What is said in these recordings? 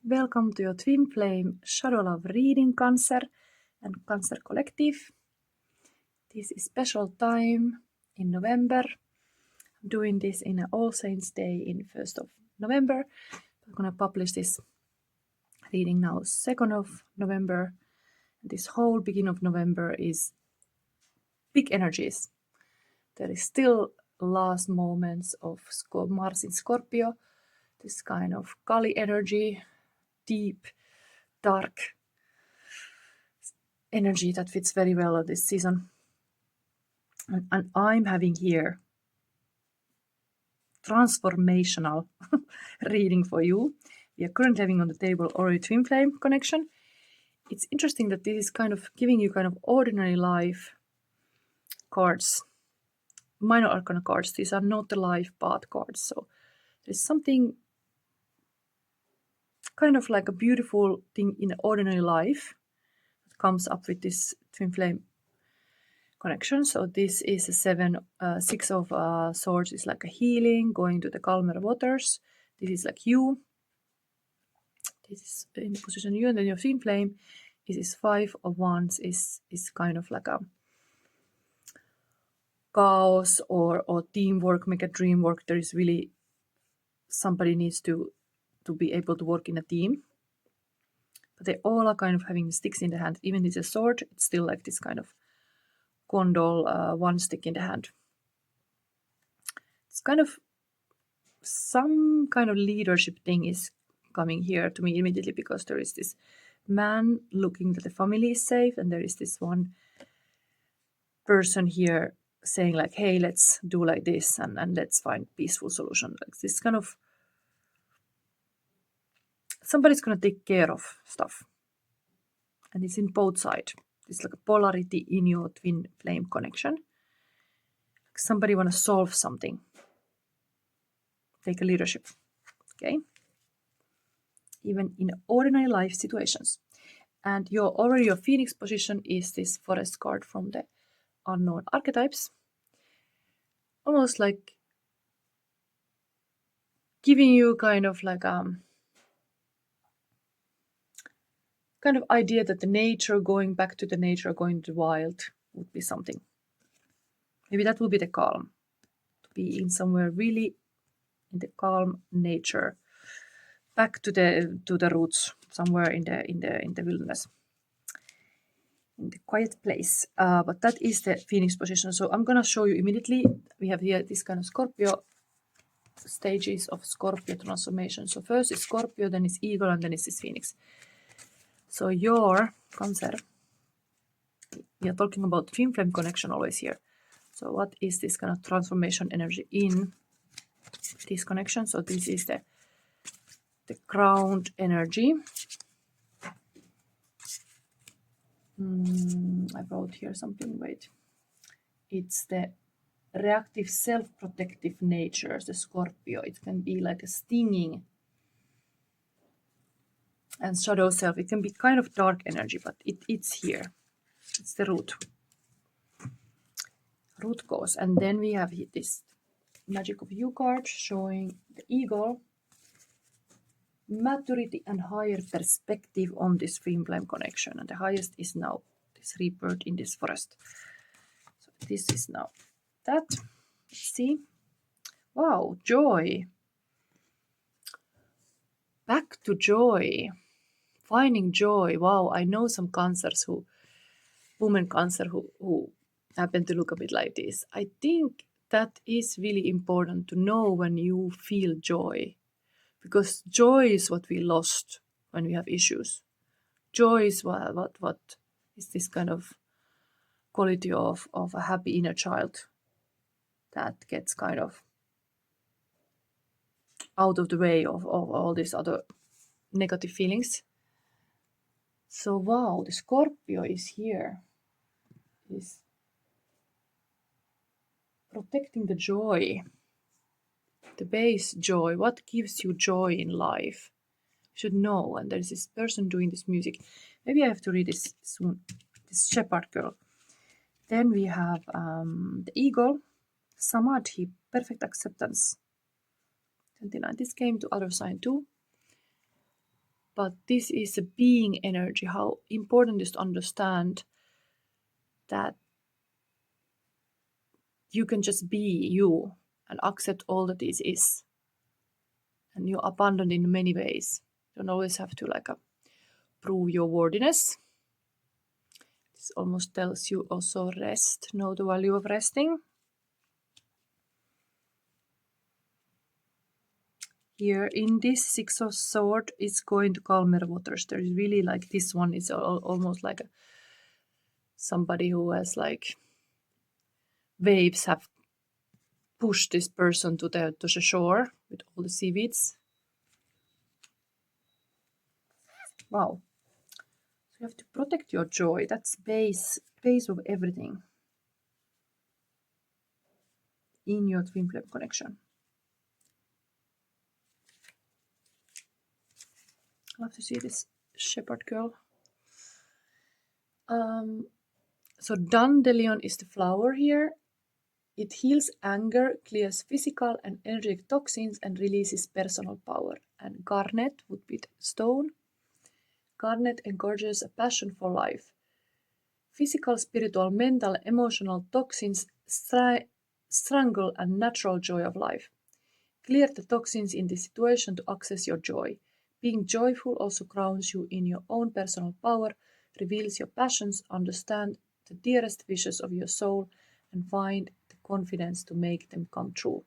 Welcome to your Twinflame Shadow Love reading, Cancer and Cancer Collective. This is special time in November. I'm doing this in an All Saints Day in 1st of November. I'm going to publish this reading now 2nd of November. This whole beginning of November is big energies. There is still last moments of Mars in Scorpio, this kind of Kali energy, deep, dark energy that fits very well at this season. And I'm having here transformational reading for you. We are currently having on the table already Twinflame connection. It's interesting that this is kind of giving you kind of ordinary life cards, minor arcana cards. These are not the life path cards. So there's something kind of like a beautiful thing in ordinary life that comes up with this Twinflame connection. So this is a 6 of swords is like a healing, going to the calmer waters. This is like you. This is in the position you, and then your Twinflame. This is 5 of wands is kind of like a chaos or teamwork, make a dream work. There is really somebody needs to be able to work in a team. But they all are kind of having sticks in the hand. Even if it's a sword, it's still like this kind of condol, one stick in the hand. It's kind of some kind of leadership thing is coming here to me immediately, because there is this man looking that the family is safe, and there is this one person here saying like, hey, let's do like this and let's find peaceful solution. Like this kind of somebody's gonna take care of stuff. And it's in both sides. It's like a polarity in your twin flame connection. Like somebody wanna solve something. Take a leadership. Okay. Even in ordinary life situations. And your Phoenix position is this forest card from the unknown archetypes. Almost like giving you kind of like kind of idea that the nature, going back to the nature, going to the wild would be something. Maybe that will be the calm. To be in somewhere really in the calm nature. Back to the roots, somewhere in the wilderness. In the quiet place. But that is the Phoenix position. So I'm gonna show you immediately. We have here this kind of Scorpio stages of Scorpio transformation. So first is Scorpio, then is Eagle, and then is this Phoenix. So your Cancer, we are talking about twin flame connection always here. So what is this kind of transformation energy in this connection? So this is the ground energy. I wrote here something, wait. It's the reactive self-protective nature, the Scorpio. It can be like a stinging and shadow self. It can be kind of dark energy, but it's here. It's the root cause. And then we have this Magic of You card showing the Eagle, maturity and higher perspective on this twin flame connection. And the highest is now this rebirth in this forest. So this is now that. Let's see. Wow, joy. Back to joy. Finding joy. Wow, I know some Cancers women Cancer who happen to look a bit like this. I think that is really important to know when you feel joy, because joy is what we lost when we have issues. Joy is what is this kind of quality of a happy inner child that gets kind of out of the way of all these other negative feelings. So wow, the Scorpio is here. Is protecting the joy, the base joy. What gives you joy in life? You should know. And there's this person doing this music. Maybe I have to read this soon. This shepherd girl. Then we have the Eagle, Samadhi, perfect acceptance. 29. This came to other sign too. But this is a being energy. How important is to understand that you can just be you and accept all that this is. And you're abundant in many ways. You don't always have to prove your worthiness. This almost tells you also rest. Know the value of resting. Here in this Six of Swords, it's going to calmer waters. There is really this one is almost like somebody who has waves have pushed this person to the shore with all the seaweeds. Wow. So you have to protect your joy. That's base of everything in your twin flame connection. I love to see this shepherd girl. So dandelion is the flower here. It heals anger, clears physical and energetic toxins, and releases personal power. And garnet would be the stone. Garnet encourages a passion for life. Physical, spiritual, mental, emotional toxins strangle a natural joy of life. Clear the toxins in this situation to access your joy. Being joyful also grounds you in your own personal power, reveals your passions, understand the dearest wishes of your soul, and find the confidence to make them come true.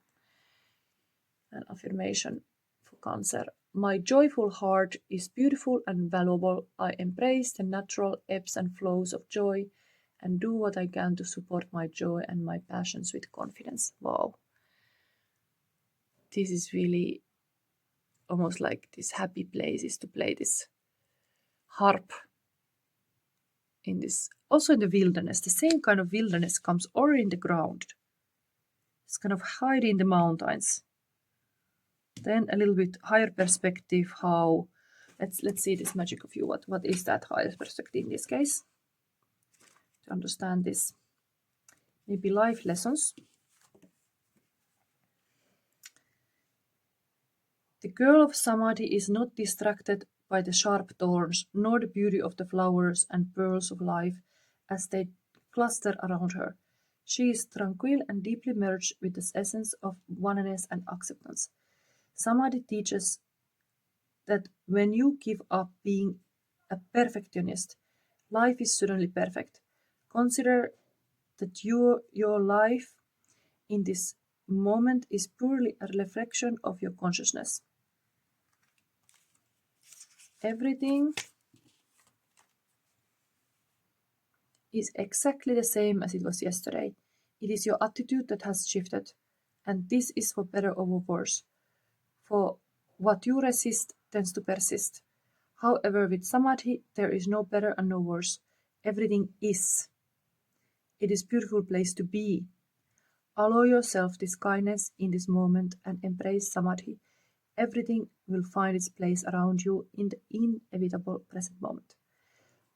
An affirmation for Cancer. My joyful heart is beautiful and valuable. I embrace the natural ebbs and flows of joy and do what I can to support my joy and my passions with confidence. Wow. This is really almost like this happy place is to play this harp in this. Also in the wilderness, the same kind of wilderness comes or in the ground. It's kind of hide in the mountains. Then a little bit higher perspective, how let's see this magic of you. What is that higher perspective in this case? To understand this. Maybe life lessons. The girl of Samadhi is not distracted by the sharp thorns, nor the beauty of the flowers and pearls of life as they cluster around her. She is tranquil and deeply merged with the essence of oneness and acceptance. Samadhi teaches that when you give up being a perfectionist, life is suddenly perfect. Consider that your life in this moment is purely a reflection of your consciousness. Everything is exactly the same as it was yesterday. It is your attitude that has shifted, and this is for better or worse. For what you resist tends to persist. However, with Samadhi, there is no better and no worse. Everything is. It is a beautiful place to be. Allow yourself this kindness in this moment and embrace Samadhi. Everything will find its place around you in the inevitable present moment.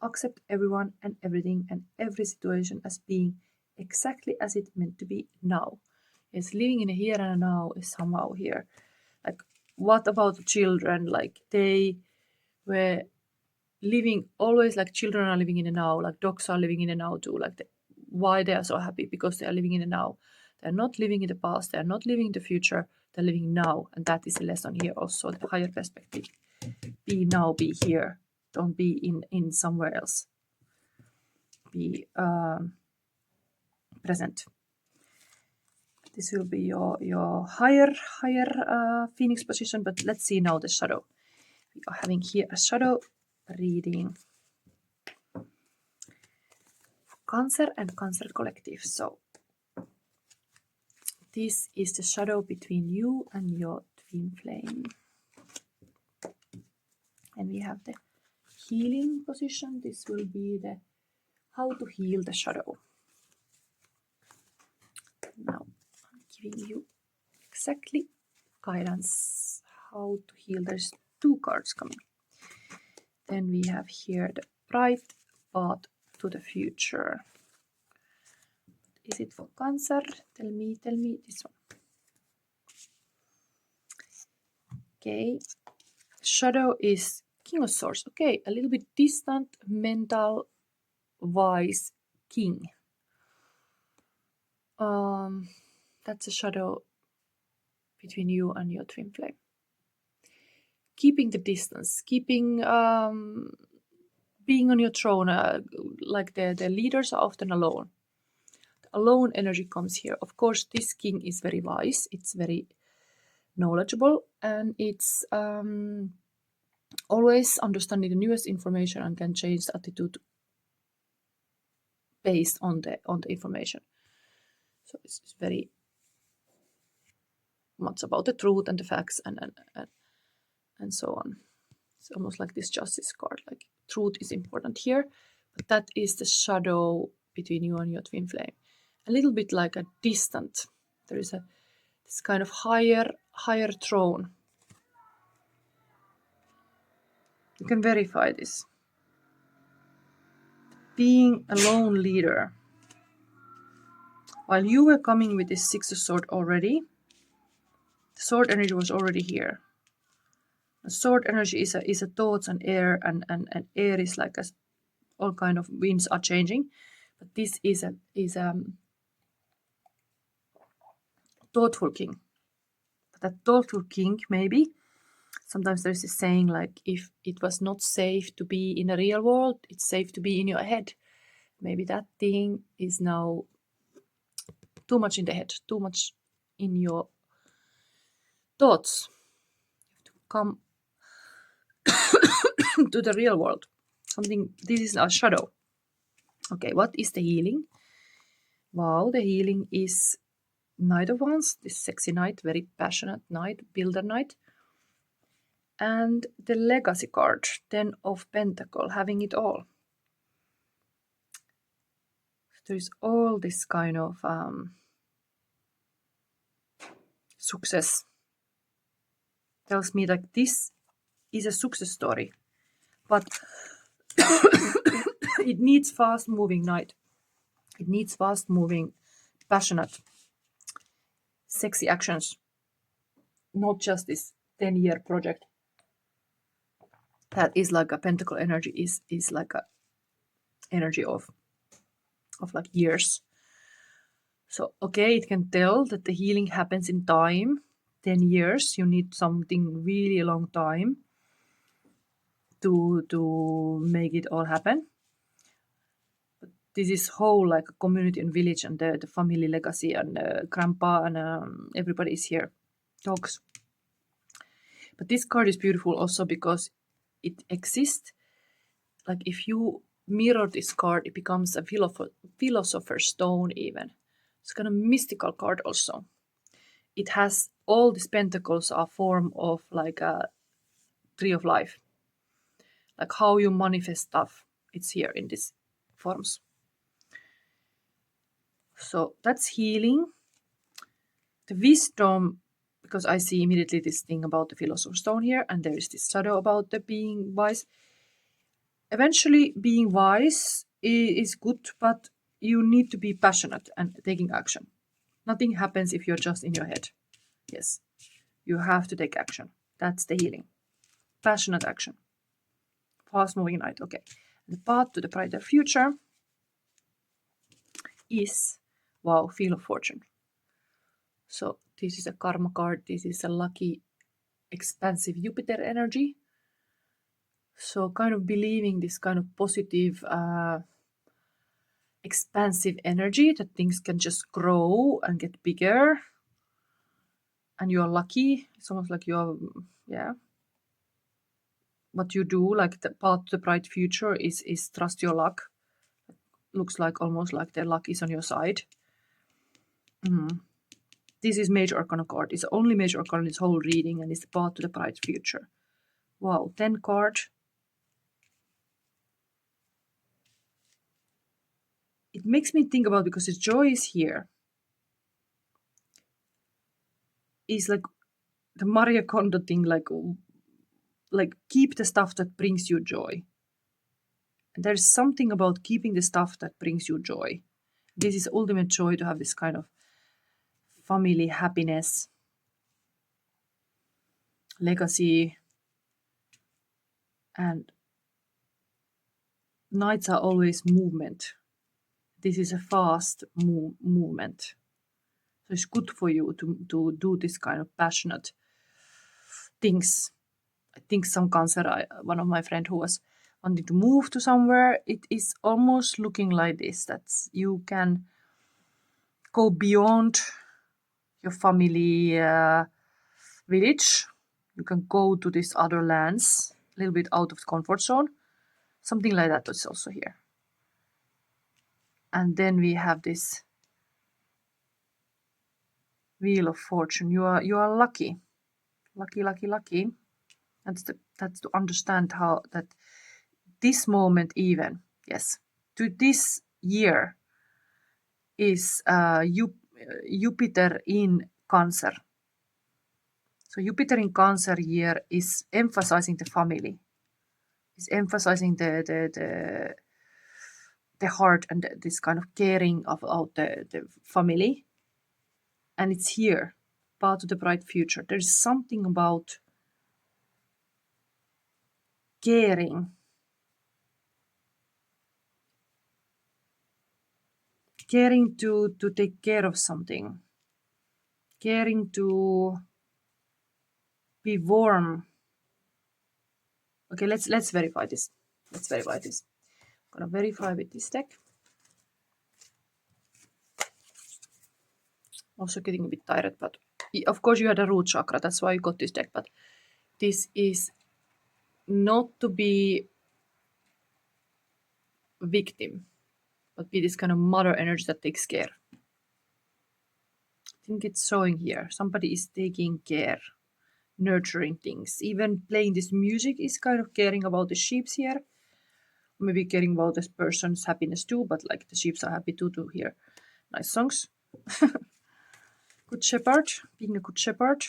Accept everyone and everything and every situation as being exactly as it's meant to be now. Yes, living in a here and a now is somehow here. What about children? They were living always children are living in the now, dogs are living in the now too. Why they are so happy? Because they are living in the now. They're not living in the past, they're not living in the future, they're living now. And that is a lesson here also, the higher perspective. Be now, be here. Don't be in somewhere else. Be present. This will be your higher Phoenix position, but let's see now the shadow. We are having here a shadow reading for Cancer and Cancer Collective. So this is the shadow between you and your twin flame. And we have the healing position. This will be the how to heal the shadow. Now I'm giving you exactly guidance how to heal. There's 2 cards coming. Then we have here the bright path to the future. Is it for Cancer? Tell me this one. Okay, shadow is King of Swords. Okay, a little bit distant, mental, wise king. That's a shadow between you and your twin flame. Keeping the distance, keeping being on your throne, like the leaders are often alone. The alone energy comes here. Of course, this king is very wise. It's very knowledgeable, and it's always understanding the newest information and can change the attitude based on the information. So it's very much about the truth and the facts and so on. It's almost like this justice card, like truth is important here, but that is the shadow between you and your twin flame. A little bit like a distant. There is this kind of higher throne. You can verify this. Being a lone leader. While you were coming with this Six of Swords already, the sword energy was already here. The sword energy is a thoughts and air, and air is like all kind of winds are changing, but this is a thoughtful king. But that thoughtful king, maybe sometimes there's this saying like, if it was not safe to be in a real world, it's safe to be in your head. Maybe that thing is now too much in the head, too much in your thoughts. You have to come to the real world. This is a shadow. Okay, what is the healing? Wow, the healing is Knight of Wands, this sexy knight, very passionate knight, builder knight. And the legacy card, 10 of Pentacles, having it all. There is all this kind of success. Tells me like this is a success story, but it needs fast moving knight. It needs fast moving, passionate, sexy actions. Not just this 10-year project. That is like a pentacle energy is like a energy of like years. So okay, it can tell that the healing happens in time. 10 years, you need something really a long time to make it all happen. But this is whole like a community and village, and the family legacy, and grandpa and everybody is here. Dogs. But this card is beautiful also because it exists. Like if you mirror this card, it becomes a philosopher's stone even. It's kind of mystical card also. It has all these pentacles are form of like a tree of life. Like how you manifest stuff. It's here in these forms. So that's healing. The wisdom, because I see immediately this thing about the philosopher's stone here, and there is this shadow about the being wise. Eventually, being wise is good, but you need to be passionate and taking action. Nothing happens if you're just in your head. Yes, you have to take action. That's the healing. Passionate action. Fast-moving knight. Okay. The path to the brighter future is, wow, Wheel of Fortune. So this is a karma card. This is a lucky, expansive Jupiter energy. So kind of believing this kind of positive, expansive energy that things can just grow and get bigger. And you're lucky. It's almost like you're, yeah. What you do, like the path to the bright future is trust your luck. Looks like almost like the luck is on your side. This is major arcana card. It's the only major arcana in this whole reading, and it's the path to the bright future. Wow, 10 card. It makes me think about, because the joy is here. Is like the Maria Kondo thing, like keep the stuff that brings you joy. And there's something about keeping the stuff that brings you joy. This is ultimate joy, to have this kind of family happiness, legacy, And nights are always movement. This is a fast movement. So it's good for you to do this kind of passionate things. I think some Cancer, one of my friend who was wanting to move to somewhere, it is almost looking like this, that you can go beyond your family village. You can go to these other lands, a little bit out of the comfort zone. Something like that is also here. And then we have this Wheel of Fortune. You are lucky. Lucky. That's to understand how that this moment even, yes, to this year is Jupiter in Cancer. So Jupiter in Cancer year is emphasizing the family. Is emphasizing the heart and this kind of caring about the family. And it's here, part of the bright future. There's something about caring. Caring to take care of something. Caring to be warm. Okay, let's verify this. Let's verify this. I'm gonna verify with this deck. Also getting a bit tired, but of course you had a root chakra, that's why you got this deck, but this is not to be victim, but be this kind of mother energy that takes care. I think it's showing here. Somebody is taking care, nurturing things. Even playing this music is kind of caring about the sheeps here. Maybe caring about this person's happiness too, but like the sheeps are happy too to hear nice songs. Good shepherd, being a good shepherd.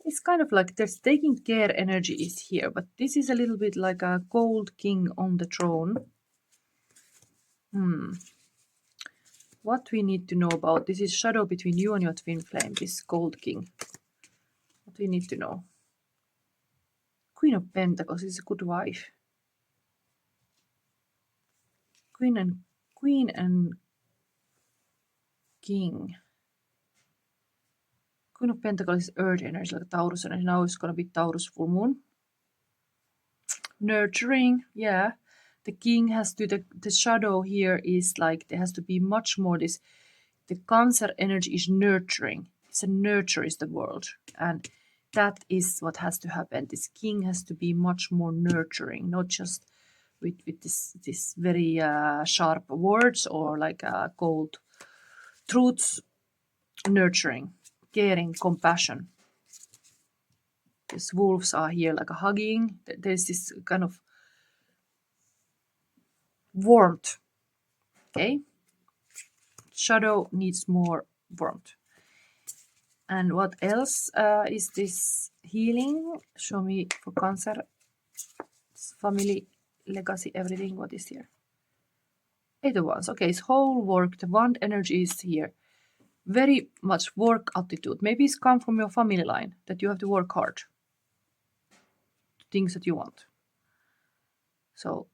It's kind of like there's taking care energy is here, but this is a little bit like a gold king on the throne. What we need to know about this is shadow between you and your twin flame, this gold king. What we need to know. Queen of Pentacles is a good wife. Queen and king. Queen of Pentacles is earth energy, like Taurus energy. Now it's gonna be Taurus full moon. Nurturing, yeah. The king has to, the shadow here is like, there has to be much more this, the Cancer energy is nurturing. It's a nurture is the world. And that is what has to happen. This king has to be much more nurturing, not just with this very sharp words or like cold truths. Nurturing, caring, compassion. These wolves are here like a hugging. There's this kind of warmth. Okay, shadow needs more warmth. And what else is this healing? Show me for Cancer. Family, legacy, everything. What is here? 8 of Wands. Okay, it's whole work. The Wand energy is here. Very much work attitude. Maybe it's come from your family line that you have to work hard. Things that you want. So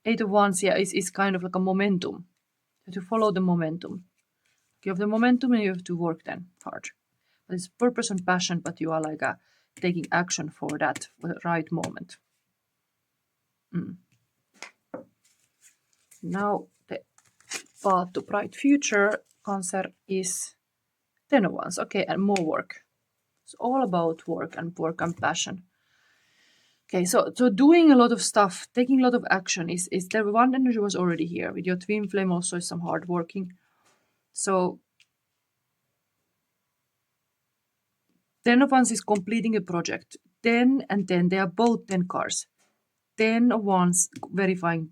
8 of Wands, yeah, is kind of like a momentum. You have to follow the momentum. You have the momentum and you have to work then hard. But it's purpose and passion, but you are like taking action for that for the right moment. Now the path to bright future, Cancer, is 10 of Wands. Okay, and more work. It's all about work and passion. Okay, so doing a lot of stuff, taking a lot of action is there. One energy was already here. With your twin flame also is some hard working. So 10 of Wands is completing a project. 10 and 10, they are both 10 cards. 10 of Wands verifying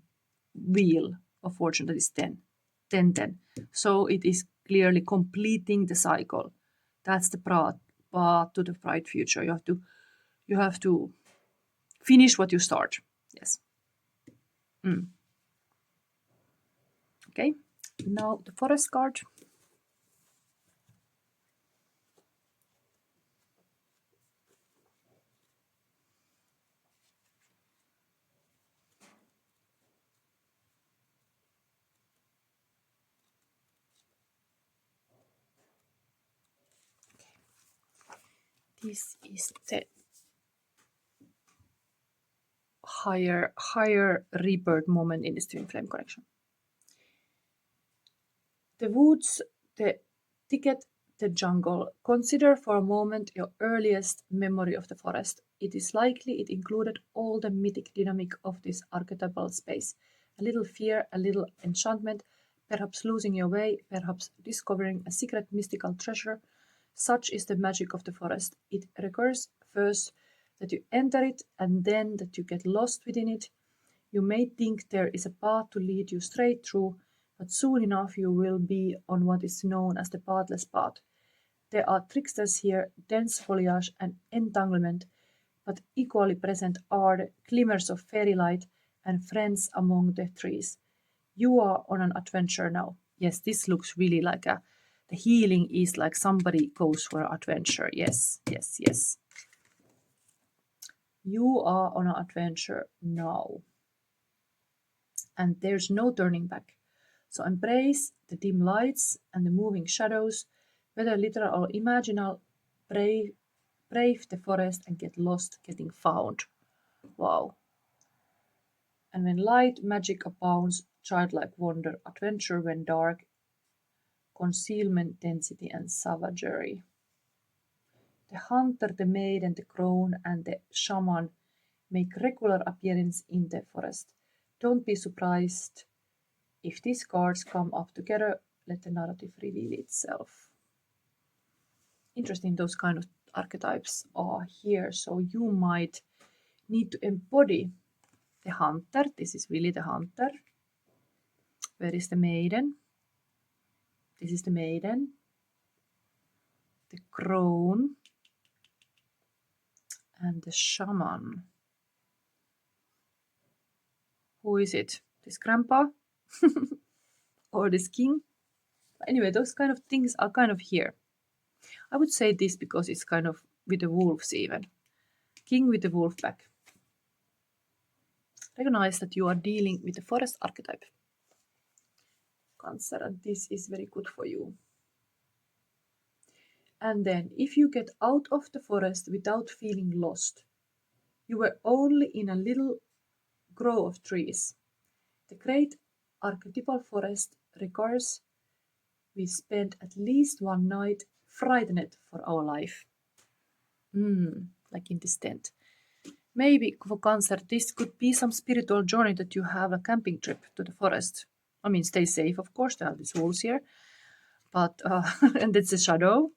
Wheel of Fortune, that is 10. 10, 10. So it is clearly completing the cycle. That's the path to the bright future. You have to finish what you start. Yes. Okay. now the forest card. This is the higher rebirth moment in this twin flame connection. The woods, the thicket, the jungle. Consider for a moment your earliest memory of the forest. It is likely it included all the mythic dynamic of this archetypal space. A little fear, a little enchantment, perhaps losing your way, perhaps discovering a secret mystical treasure. Such is the magic of the forest. It recurs first that you enter it and then that you get lost within it. You may think there is a path to lead you straight through, but soon enough you will be on what is known as the pathless path. There are tricksters here, dense foliage and entanglement, but equally present are the glimmers of fairy light and friends among the trees. You are on an adventure now. Yes, this looks really like the healing is like somebody goes for an adventure. Yes, yes, yes. You are on an adventure now. And there's no turning back. So embrace the dim lights and the moving shadows, whether literal or imaginal. Brave the forest and get lost getting found. Wow. And when light, magic abounds, childlike wonder, adventure when dark, concealment, density, and savagery. The hunter, the maiden, the crone, and the shaman make regular appearance in the forest. Don't be surprised if these cards come up together. Let the narrative reveal itself. Interesting, those kind of archetypes are here. So you might need to embody the hunter. This is really the hunter. Where is the maiden? This is the maiden. The crone. And the shaman. Who is it? This grandpa? Or this king? Anyway, those kind of things are kind of here. I would say this because it's kind of with the wolves even. King with the wolf back. Recognize that you are dealing with the forest archetype. Cancer, and this is very good for you. And then, if you get out of the forest without feeling lost, you were only in a little grove of trees. The great archetypal forest recurs. We spent at least one night frightened for our life. Like in this tent. Maybe for Cancer, this could be some spiritual journey that you have a camping trip to the forest. I mean, stay safe, of course. There are these wolves here. But, and it's a shadow.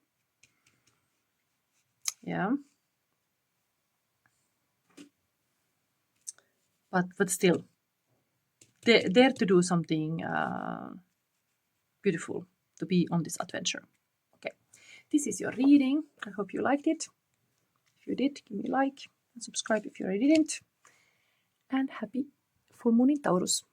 Yeah. But still, dare to do something beautiful, to be on this adventure. Okay, this is your reading. I hope you liked it. If you did, give me a like and subscribe if you already didn't. And happy full moon in Taurus.